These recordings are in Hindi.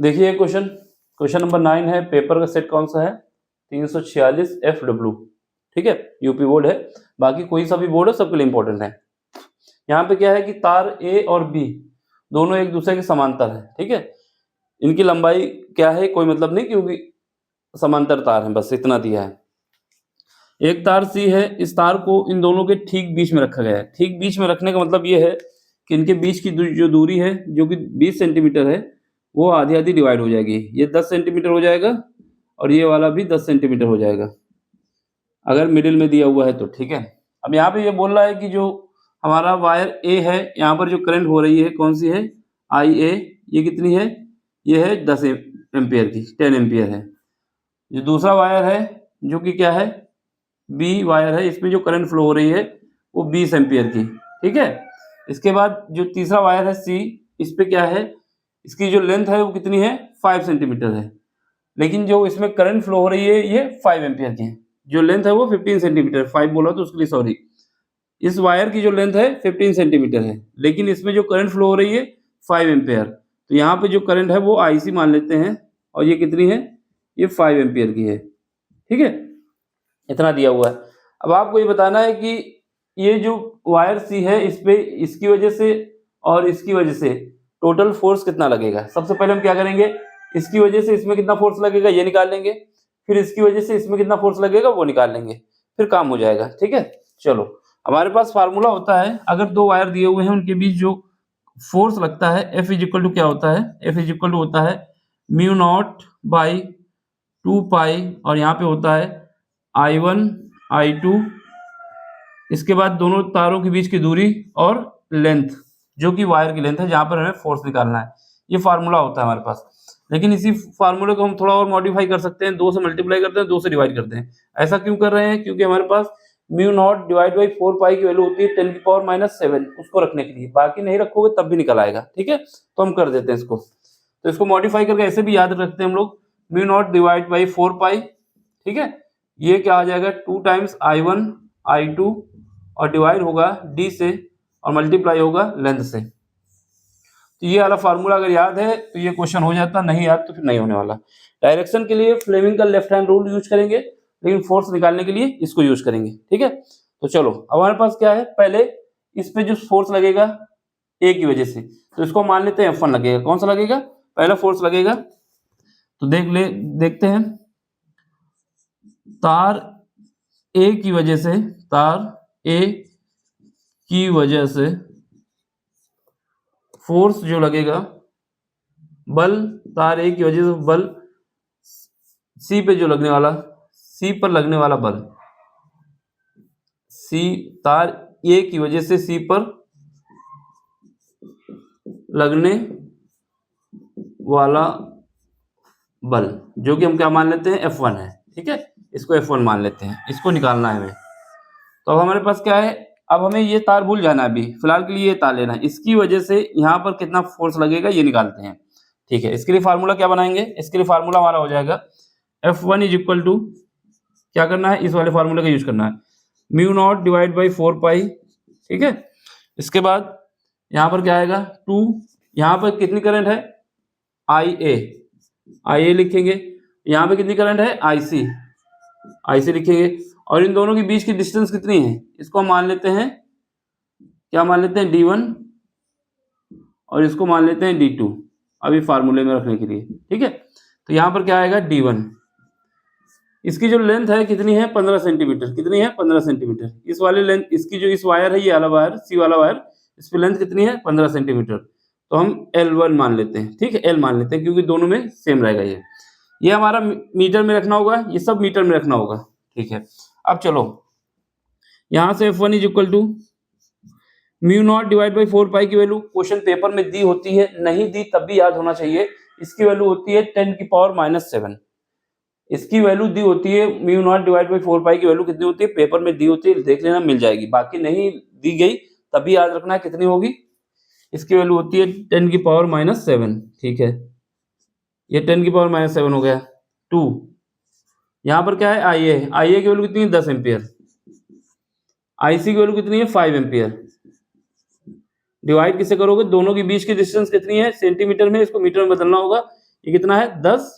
देखिए क्वेश्चन क्वेश्चन नंबर 9 है। पेपर का सेट कौन सा है? 346 FW। ठीक है, यूपी बोर्ड है। बाकी कोई सा भी बोर्ड है सबके लिए इंपॉर्टेंट है। यहाँ पे क्या है कि तार ए और बी दोनों एक दूसरे के समांतर है। ठीक है, इनकी लंबाई क्या है कोई मतलब नहीं, क्योंकि समांतर तार है, बस इतना दिया है। एक तार सी है, इस तार को इन दोनों के ठीक बीच में रखा गया है। ठीक बीच में रखने का मतलब ये है कि इनके बीच की जो दूरी है जो कि 20 सेंटीमीटर है, वो आधी आधी डिवाइड हो जाएगी। ये 10 सेंटीमीटर हो जाएगा और ये वाला भी 10 सेंटीमीटर हो जाएगा, अगर मिडिल में दिया हुआ है तो। ठीक है, अब यहाँ पे ये बोल रहा है कि जो हमारा वायर ए है, यहाँ पर जो करंट हो रही है कौन सी है? IA। ये कितनी है? ये है 10 एम्पियर की, 10 एम्पियर है। जो दूसरा वायर है जो कि क्या है? बी वायर है, इसमें जो करंट फ्लो हो रही है वो 20 एम्पियर की। ठीक है, इसके बाद जो तीसरा वायर है सी, इस पे क्या है? इसकी जो लेंथ है वो कितनी है? 5 सेंटीमीटर है, लेकिन जो इसमें करंट फ्लो हो रही है ये 5 एम्पियर की है। जो लेंथ है वो 15 सेंटीमीटर, 5 बोला तो उसके लिए सॉरी। इस वायर की जो लेंथ है 15 सेंटीमीटर है, लेकिन इसमें जो करंट फ्लो हो रही है 5 एम्पियर। तो यहाँ पे जो करंट है वो IC मान लेते हैं, और ये कितनी है? ये 5 एम्पियर की है। ठीक है, इतना दिया हुआ है। अब आपको ये बताना है कि ये जो वायर सी है इस पे, इसकी वजह से और इसकी वजह से टोटल फोर्स कितना लगेगा। सबसे पहले हम क्या करेंगे, इसकी वजह से इसमें कितना फोर्स लगेगा ये निकाल लेंगे, फिर इसकी वजह से इसमें कितना फोर्स लगेगा वो निकाल लेंगे, फिर काम हो जाएगा। ठीक है, चलो हमारे पास फार्मूला होता है, अगर दो वायर दिए हुए हैं उनके बीच जो फोर्स लगता है F इज इक्वल टू क्या होता है? F इज इक्वल टू होता है म्यू नॉट बाई 2 पाई, और यहाँ पे होता है I1 I2। इसके बाद दोनों तारों के बीच की दूरी और लेंथ, जो कि वायर की लेंथ है जहां पर हमें फोर्स निकालना है। ये फार्मूला होता है हमारे पास, लेकिन इसी फार्मूले को हम थोड़ा और मॉडिफाई कर सकते हैं। 2 से मल्टीप्लाई करते हैं, 2 से डिवाइड करते हैं। ऐसा क्यों कर रहे हैं? क्योंकि हमारे पास mu not divide by 4 pi की वैल्यू होती है 10⁻⁷ उसको रखने के लिए। बाकी नहीं रखोगे तब भी निकल आएगा। ठीक है, तो हम कर देते हैं इसको। तो इसको मॉडिफाई करके ऐसे भी याद रखते हैं हम लोग, म्यू नॉट डिवाइड बाई 4 पाई। ठीक है, ये क्या आ जाएगा? 2 टाइम्स I1 I2, और डिवाइड होगा D से और मल्टीप्लाई होगा लेंथ से। तो ये वाला फार्मूला अगर याद है तो ये क्वेश्चन हो जाता, नहीं याद तो फिर नहीं होने वाला। डायरेक्शन के लिए फ्लेमिंग का लेफ्ट हैंड रूल यूज करेंगे, लेकिन फोर्स निकालने के लिए इसको यूज करेंगे। ठीक है, तो चलो अब हमारे पास क्या है, पहले इस पे जो फोर्स लगेगा ए की वजह से, तो इसको मान लेते हैं F1 लगेगा। कौन सा लगेगा? पहला फोर्स लगेगा, तो देखते हैं। तार ए की वजह से, तार ए की वजह से फोर्स जो लगेगा, बल तार ए की वजह से बल सी पे जो लगने वाला, सी पर लगने वाला बल, सी तार ए की वजह से सी पर लगने वाला बल, जो कि हम क्या मान लेते हैं? F1 है। ठीक है, इसको F1 मान लेते हैं, इसको निकालना है हमें। तो अब हमारे पास क्या है, अब हमें ये तार भूल जाना है, अभी फिलहाल के लिए ये तार लेना है। इसकी वजह से यहाँ पर कितना फोर्स लगेगा ये निकालते हैं। ठीक है, इसके लिए फार्मूला क्या बनाएंगे? इसके लिए फार्मूला हमारा हो जाएगा F1 इज इक्वल टू, क्या करना है? इस वाले फार्मूले का यूज करना है, म्यू नॉट डिवाइड बाई 4 पाई। ठीक है, इसके बाद यहाँ पर क्या आएगा? 2, यहाँ पर कितनी करंट है? IA लिखेंगे। यहाँ पे कितनी करंट है? IC लिखेंगे। और इन दोनों के बीच की डिस्टेंस कितनी है? इसको हम मान लेते हैं, क्या मान लेते हैं? D1, और इसको मान लेते हैं D2, अभी फार्मूले में रखने के लिए। ठीक है, तो यहाँ पर क्या आएगा? D1। इसकी जो लेंथ है कितनी है? 15 सेंटीमीटर। कितनी है? 15 सेंटीमीटर। इस वाले लेंथ, इसकी जो इस वायर है, ये वाला वायर, सी वाला वायर, इस पर लेंथ कितनी है? 15 सेंटीमीटर। तो हम L1 मान लेते हैं। ठीक है, L मान लेते हैं, क्योंकि दोनों में सेम रहेगा। ये हमारा मीटर में रखना होगा, ये सब मीटर में रखना होगा। ठीक है, अब चलो यहाँ से F1 is equal to mu not divide by 4 pi की वैल्यू क्वेश्चन पेपर में दी होती है, नहीं दी तब भी याद होना चाहिए। इसकी वैल्यू होती है 10⁻⁷। इसकी वैल्यू दी होती है, mu not divide by 4 pi की वैल्यू कितनी होती है? पेपर में दी होती है, देख लेना, मिल जाएगी। बाकी नहीं दी गई तभी याद रखना है कितनी होगी। इसकी वैल्यू होती है 10⁻⁷। ठीक है, ये 10⁻⁷ हो गया। 2, यहाँ पर क्या है? IA की वैल्यू कितनी है? 10 एम्पियर। IC की वैल्यू कितनी है? 5 एम्पियर। डिवाइड किससे करोगे? दोनों के बीच की डिस्टेंस कितनी है? सेंटीमीटर में, इसको मीटर में बदलना होगा। ये कितना है 10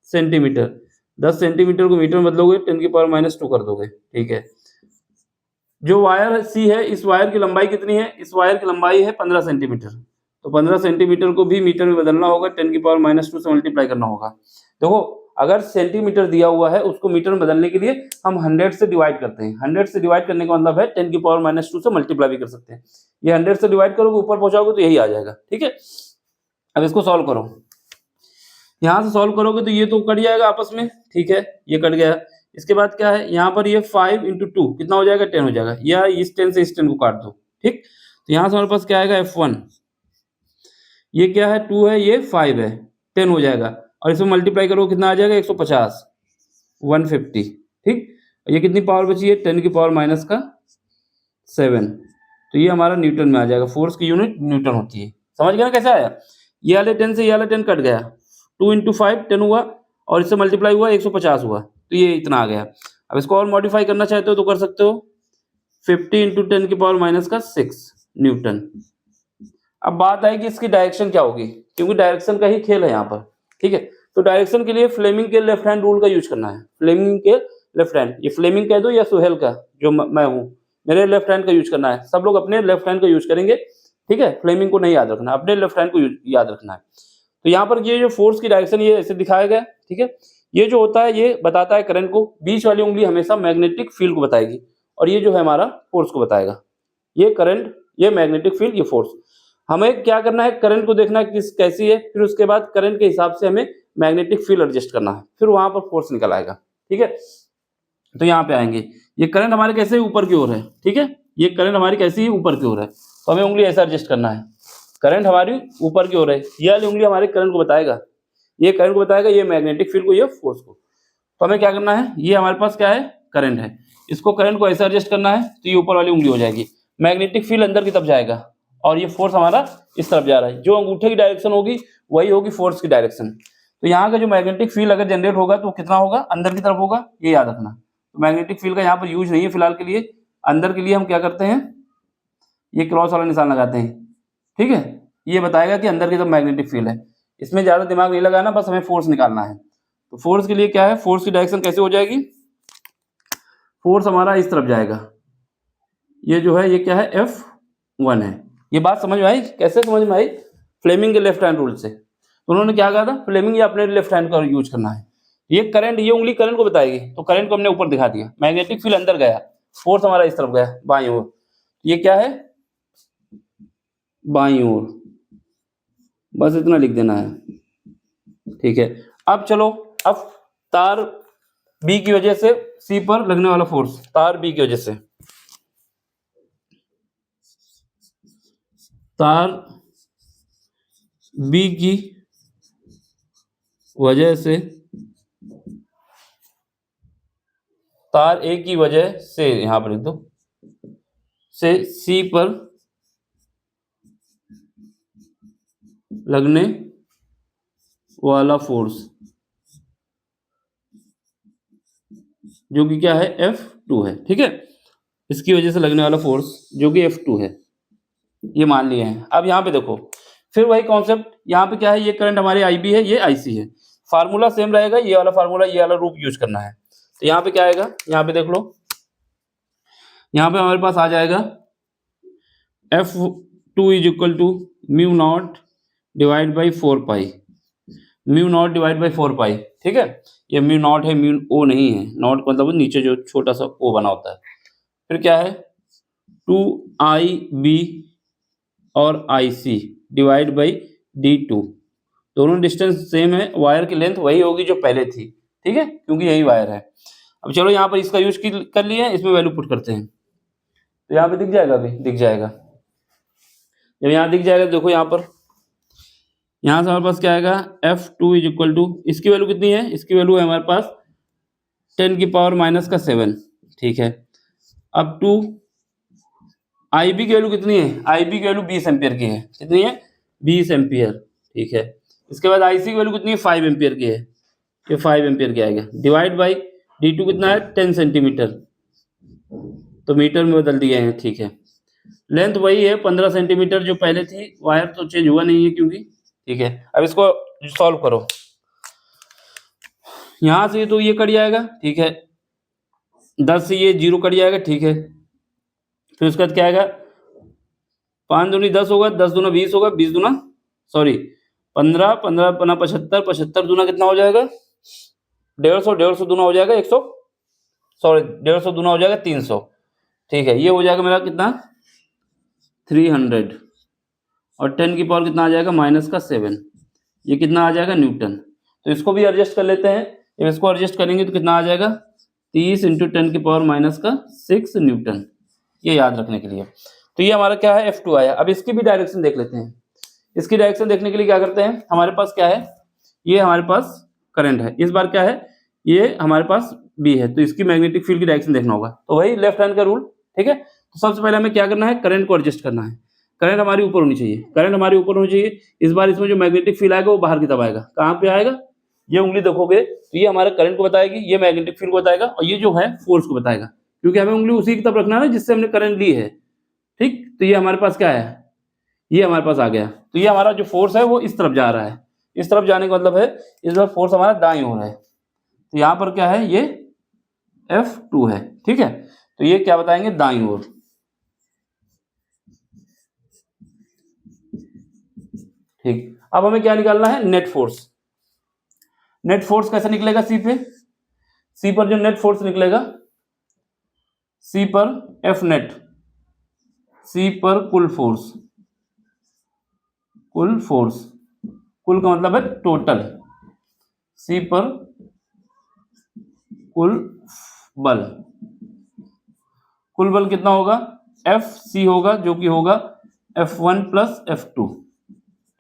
सेंटीमीटर। 10 सेंटीमीटर को मीटर में बदलोगे 10⁻² कर दोगे, ठीक है। जो वायर सी है, इस वायर की लंबाई कितनी है? इस वायर की लंबाई है 15 सेंटीमीटर। तो 15 सेंटीमीटर को भी मीटर में बदलना होगा, 10⁻² से मल्टीप्लाई करना होगा। देखो अगर सेंटीमीटर दिया हुआ है उसको मीटर में बदलने के लिए हम 100 से डिवाइड करते हैं। 100 से डिवाइड करने का मतलब है 10⁻² से मल्टीप्लाई भी कर सकते हैं। ये 100 से डिवाइड करोगे ऊपर पहुंचाओगे तो यही आ जाएगा, ठीक है। अब इसको सॉल्व करो, यहाँ से सॉल्व करोगे तो ये तो कट जाएगा आपस में, ठीक है, ये कट गया। इसके बाद क्या है, यहाँ पर ये 5 × 2 कितना हो जाएगा 10 हो जाएगा, या इस 10 से इस 10 को काट दो, ठीक। तो यहाँ से हमारे पास क्या आएगा F1, ये क्या है 2 है, ये 5 है, 10 हो जाएगा, और इसमें मल्टीप्लाई करो कितना आ जाएगा 150, 150, ठीक। ये कितनी पावर बची है 10⁻⁷। तो ये हमारा न्यूटन में आ जाएगा, फोर्स की यूनिट न्यूटन होती है। समझ गया ना कैसे आया? ये वाले 10 से ये वाला 10 कट गया, 2 × 5 10 हुआ, और इससे मल्टीप्लाई हुआ 150 हुआ, तो ये इतना आ गया। अब इसको और मॉडिफाई करना चाहते हो तो कर सकते हो, 50 × 10⁻⁶ न्यूटन। अब बात आएगी इसकी डायरेक्शन क्या होगी, क्योंकि डायरेक्शन का ही खेल है यहाँ पर, ठीक है। तो डायरेक्शन के लिए फ्लेमिंग के लेफ्ट हैंड रूल का यूज करना है। फ्लेमिंग के लेफ्ट हैंड, ये फ्लेमिंग कह दो या सुहेल का, जो मैं हूँ, मेरे लेफ्ट हैंड का यूज करना है। सब लोग अपने लेफ्ट हैंड का यूज करेंगे, ठीक है। फ्लेमिंग को नहीं याद रखना, अपने लेफ्ट हैंड को याद रखना है। तो यहाँ पर ये जो फोर्स की डायरेक्शन ये ऐसे दिखाया गया, ठीक है। ये जो होता है ये बताता है करंट को, बीच वाली उंगली हमेशा मैग्नेटिक फील्ड को बताएगी, और ये जो है हमारा फोर्स को बताएगा। ये करंट, ये मैग्नेटिक फील्ड, ये फोर्स। हमें क्या करना है, करंट को देखना है कैसी है, फिर उसके बाद करंट के हिसाब से हमें मैग्नेटिक फील्ड एडजस्ट करना है, फिर वहां पर फोर्स निकल आएगा, ठीक है। तो यहाँ पे आएंगे, ये करंट हमारे कैसे ऊपर की ओर है, ठीक है। ये करंट हमारी कैसी है ऊपर की ओर है, तो हमें उंगली ऐसा एडजस्ट करना है। करंट हमारी ऊपर की ओर है, ये वाली उंगली हमारे करंट को बताएगा, ये करंट को बताएगा, ये मैग्नेटिक फील्ड को, ये फोर्स को। तो हमें क्या करना है, ये हमारे पास क्या है करंट है, इसको करंट को ऐसा एडजस्ट करना है, तो ये ऊपर वाली उंगली हो जाएगी। मैग्नेटिक फील्ड अंदर की तरफ जाएगा, और ये फोर्स हमारा इस तरफ जा रहा है। जो अंगूठे की डायरेक्शन होगी वही होगी फोर्स की डायरेक्शन। तो यहाँ का जो मैग्नेटिक फील्ड अगर जनरेट होगा तो कितना होगा, अंदर की तरफ होगा, ये याद रखना। तो मैग्नेटिक फील्ड का यहाँ पर यूज नहीं है फिलहाल के लिए। अंदर के लिए हम क्या करते हैं, ये क्रॉस वाला निशान लगाते हैं, ठीक है। ये बताएगा कि अंदर की तरफ मैग्नेटिक फील्ड है। इसमें ज्यादा दिमाग नहीं लगाना, बस हमें फोर्स निकालना है। तो फोर्स के लिए क्या है, फोर्स की डायरेक्शन कैसे हो जाएगी, फोर्स हमारा इस तरफ जाएगा, ये जो है ये क्या है F1 है। ये बात समझ में आई? कैसे समझ में आई? फ्लेमिंग के लेफ्ट हैंड रूल से। तो उन्होंने क्या कहा था, फ्लेमिंग या अपने लेफ्ट हैंड का यूज करना है। ये करंट, ये उंगली करंट को बताएगी, तो करंट को हमने ऊपर दिखा दिया, मैग्नेटिक फील्ड अंदर गया, फोर्स हमारा इस तरफ गया बाईं ओर, ये क्या है बाईं ओर, बस इतना लिख देना है, ठीक है। अब चलो, अब तार बी की वजह से सी पर लगने वाला फोर्स, तार बी की वजह से, तार बी की वजह से, तार ए की वजह से, यहां पर लिख दो, से सी पर लगने वाला फोर्स, जो कि क्या है F2 है, ठीक है। इसकी वजह से लगने वाला फोर्स जो कि F2 है, ये मान लिए हैं। अब यहाँ पे देखो, फिर वही कॉन्सेप्ट, यहाँ पे क्या है, ये करंट हमारे IB है, ये IC है, फार्मूला सेम रहेगा, ये वाला फार्मूला, ये वाला रूप यूज करना है। तो यहाँ पे क्या आएगा, यहाँ पे देख लो, यहाँ पे हमारे पास आ जाएगा F2 = μ0 divide by 4π, μ0 divide by 4π, ठीक है। ये μ0 है, μ0 नहीं है, नॉट मतलब नीचे जो छोटा सा O बना होता है। फिर क्या है 2IB और IC डिवाइड बाई D2, दोनों डिस्टेंस सेम है, वायर की लेंथ वही होगी जो पहले थी, ठीक है, क्योंकि यही वायर है। अब चलो यहाँ पर इसका यूज कर लिए, इसमें वैल्यू पुट करते हैं, तो यहाँ पे दिख जाएगा, अभी दिख जाएगा। जब यहाँ दिख जाएगा, देखो यहाँ पर, यहाँ से हमारे पास क्या आएगा, F2 = इसकी वैल्यू कितनी है, इसकी वैल्यू है हमारे पास 10⁻⁷, ठीक है। अब 2 IB की वैल्यू कितनी है, IB की वैल्यू 20 एम्पियर की है, कितनी है 20 एम्पियर, ठीक है। इसके बाद IC की वैल्यू कितनी है 5 एम्पियर की है, ये 5 एम्पियर की आएगा, डिवाइड बाई D2 कितना है 10 सेंटीमीटर, तो मीटर में बदल दिए हैं, ठीक है। लेंथ वही है 15 सेंटीमीटर जो पहले थी, वायर तो चेंज हुआ नहीं है क्योंकि, ठीक है। अब इसको सॉल्व करो, यहाँ से तो ये कट जाएगा, ठीक है, 10 से ये 0 कट जाएगा, ठीक है, फिर उसके बाद क्या आएगा, 5 दूनी 10 होगा, 10 दूना 20 होगा, 20 दूना सॉरी 15, 15 पना 75, 75 दूना कितना हो जाएगा 150, 150 दूना हो जाएगा 100, सॉरी 150 दूना हो जाएगा 300, ठीक है, ये हो जाएगा मेरा कितना 300, और 10 की पावर कितना आ जाएगा -7, ये कितना आ जाएगा न्यूटन। तो इसको भी एडजस्ट कर लेते हैं, जब इसको एडजस्ट करेंगे तो कितना आ जाएगा 30 × 10 की पावर -6 न्यूटन, ये याद रखने के लिए। तो ये हमारा क्या है F2 आया। अब इसकी भी डायरेक्शन देख लेते हैं। इसकी डायरेक्शन देखने के लिए क्या करते हैं, हमारे पास क्या है, ये हमारे पास करंट है, इस बार क्या है, ये हमारे पास B है, तो इसकी मैग्नेटिक फील्ड की डायरेक्शन देखना होगा, तो वही लेफ्ट हैंड का रूल, ठीक है। तो सबसे पहले हमें क्या करना है, करंट को एडजस्ट करना है। करंट हमारी ऊपर होनी चाहिए, करंट हमारी ऊपर होनी चाहिए। इस बार इसमें जो मैग्नेटिक फील्ड आएगा वो बाहर की तरफ आएगा, कहाँ पे आएगा, ये उंगली देखोगे तो ये हमारे करंट को बताएगी, ये मैग्नेटिक फील्ड को बताएगा, और ये जो है फोर्स को बताएगा, क्योंकि हमें उंगली उसी की तरफ रखना है ना जिससे हमने करंट ली है, ठीक। तो ये हमारे पास क्या है, ये हमारे पास आ गया। तो ये हमारा जो फोर्स है वो इस तरफ जा रहा है, इस तरफ जाने का मतलब है इस बार फोर्स हमारा दाईं ओर है, तो यहाँ पर क्या है, ये F2 है, ठीक है। तो ये क्या बताएंगे, दाईं ओर, ठीक। अब हमें क्या निकालना है, नेट फोर्स। नेट फोर्स कैसे निकलेगा, सी पे, सी पर जो नेट फोर्स निकलेगा, सी पर F नेट, सी पर कुल फोर्स, कुल फोर्स, कुल का मतलब है टोटल, सी पर कुल बल, कुल बल कितना होगा, FC होगा, जो कि होगा F1 + F2,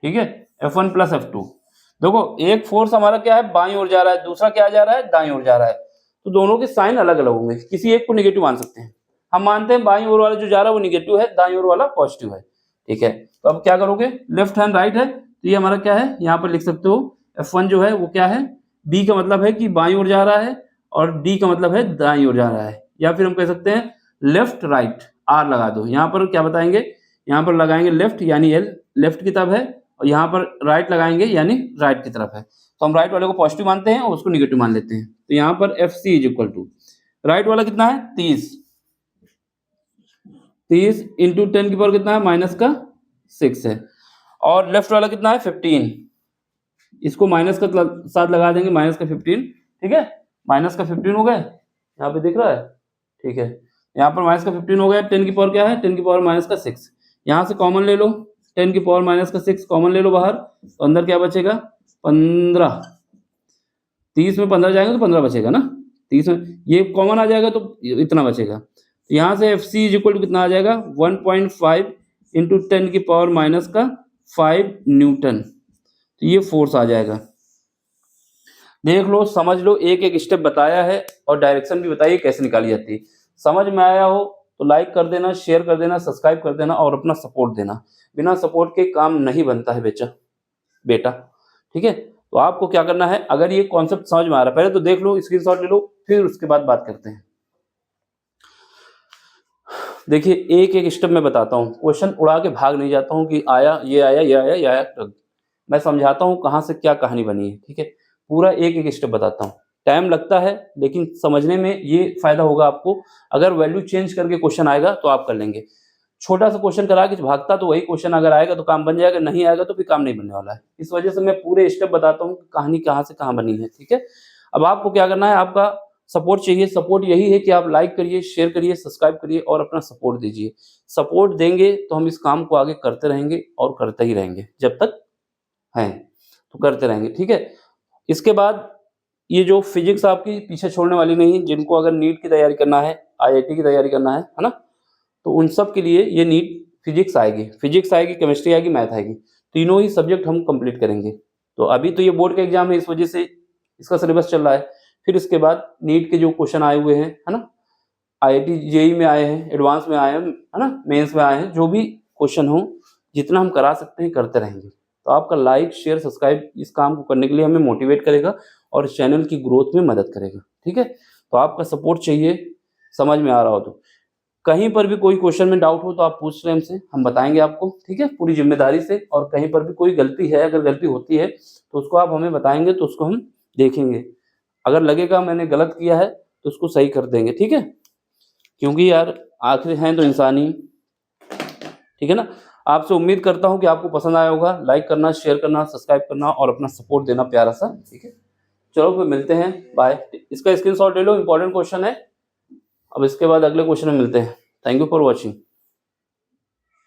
ठीक है, F1 + F2। देखो एक फोर्स हमारा क्या है, बाईं ओर जा रहा है, दूसरा क्या जा रहा है, दाईं ओर जा रहा है, तो दोनों के साइन अलग अलग होंगे, किसी एक को निगेटिव मान सकते हैं। हम मानते हैं बाईं ओर वाला जो जा रहा है वो निगेटिव है, दाईं ओर वाला पॉजिटिव है, ठीक है। तो अब क्या करोगे, लेफ्ट हैंड राइट है, तो ये हमारा क्या है, यहाँ पर लिख सकते हो F1 जो है वो क्या है, B का मतलब है कि बाईं ओर जा रहा है, और D का मतलब है दाईं ओर जा रहा है, या फिर हम कह सकते हैं लेफ्ट राइट, R लगा दो। यहाँ पर क्या बताएंगे, यहाँ पर लगाएंगे लेफ्ट यानी L, लेफ्ट की तरफ है, और यहाँ पर राइट लगाएंगे यानी राइट की तरफ है। तो हम राइट वाले को पॉजिटिव मानते हैं और उसको निगेटिव मान लेते हैं। तो यहाँ पर FC = राइट वाला कितना है 30, 30 × 10 की पावर कितना है, -6 है, और लेफ्ट वाला कितना है 15, इसको माइनस का साथ लगा देंगे, -15, ठीक है, -15 हो गए, यहाँ पे दिख रहा है, ठीक है, यहाँ पर -15 हो गया। 10 की पावर क्या है, 10 की पावर -6, यहाँ से कॉमन ले लो, 10 की पावर -6 कॉमन ले लो बाहर, तो अंदर क्या बचेगा 15, 30 में 15 जाएगा तो 15 बचेगा ना, 30 में ये कॉमन आ जाएगा तो इतना बचेगा। यहाँ से FC = कितना आ जाएगा 1.5 × 10 की पावर -5 न्यूटन, तो ये फोर्स आ जाएगा। देख लो, समझ लो, एक एक स्टेप बताया है और डायरेक्शन भी बताइए कैसे निकाली जाती है। समझ में आया हो तो लाइक कर देना, शेयर कर देना, सब्सक्राइब कर देना और अपना सपोर्ट देना। बिना सपोर्ट के काम नहीं बनता है बेटा, ठीक है। तो आपको क्या करना है, अगर ये कॉन्सेप्ट समझ में आ रहा है, पहले तो देख लो, स्क्रीनशॉट ले लो, फिर उसके बाद बात करते हैं। देखिए एक एक स्टेप में बताता हूँ, क्वेश्चन उड़ा के भाग नहीं जाता हूँ कि आया ये आया ये आया ये आया, मैं समझाता हूँ कहाँ से क्या कहानी बनी है, ठीक है। पूरा एक एक स्टेप बताता हूँ, टाइम लगता है लेकिन समझने में ये फायदा होगा आपको। अगर वैल्यू चेंज करके क्वेश्चन आएगा तो आप कर लेंगे। छोटा सा क्वेश्चन करा के भागता तो वही क्वेश्चन अगर आएगा तो काम बन जाएगा, नहीं आएगा तो फिर काम नहीं बनने वाला है। इस वजह से मैं पूरे स्टेप बताता हूँ कहानी कहाँ से कहाँ बनी है, ठीक है। अब आपको क्या करना है, आपका सपोर्ट चाहिए। सपोर्ट यही है कि आप लाइक करिए, शेयर करिए, सब्सक्राइब करिए और अपना सपोर्ट दीजिए। सपोर्ट देंगे तो हम इस काम को आगे करते रहेंगे और करते ही रहेंगे, जब तक हैं तो करते रहेंगे, ठीक है। इसके बाद ये जो फिजिक्स आपकी पीछे छोड़ने वाली नहीं, जिनको अगर नीट की तैयारी करना है, IIT की तैयारी करना है ना, तो उन सब के लिए ये नीट फिजिक्स आएगी, केमिस्ट्री आएगी, मैथ आएगी, तीनों ही सब्जेक्ट हम कंप्लीट करेंगे। तो अभी तो ये बोर्ड का एग्जाम है, इस वजह से इसका सिलेबस चल रहा है। फिर इसके बाद नीट के जो क्वेश्चन आए हुए हैं, है ना, IIT JEE में आए हैं, एडवांस में आए हैं, है ना, मेंस में आए हैं, जो भी क्वेश्चन हो जितना हम करा सकते हैं करते रहेंगे। तो आपका लाइक शेयर सब्सक्राइब इस काम को करने के लिए हमें मोटिवेट करेगा और चैनल की ग्रोथ में मदद करेगा, ठीक है। तो आपका सपोर्ट चाहिए, समझ में आ रहा हो तो। कहीं पर भी कोई क्वेश्चन में डाउट हो तो आप पूछ लें हमसे, हम बताएंगे आपको, ठीक है, पूरी जिम्मेदारी से। और कहीं पर भी कोई गलती है, अगर गलती होती है तो उसको आप हमें बताएंगे तो उसको हम देखेंगे। अगर लगेगा मैंने गलत किया है तो उसको सही कर देंगे, ठीक है, क्योंकि यार आखिर हैं तो इंसान ही, ठीक है ना। आपसे उम्मीद करता हूँ कि आपको पसंद आया होगा। लाइक करना, शेयर करना, सब्सक्राइब करना और अपना सपोर्ट देना प्यारा सा, ठीक है। चलो फिर मिलते हैं, बाय। इसका स्क्रीनशॉट ले लो, इंपॉर्टेंट क्वेश्चन है। अब इसके बाद अगले क्वेश्चन में मिलते हैं। Thank you for watching.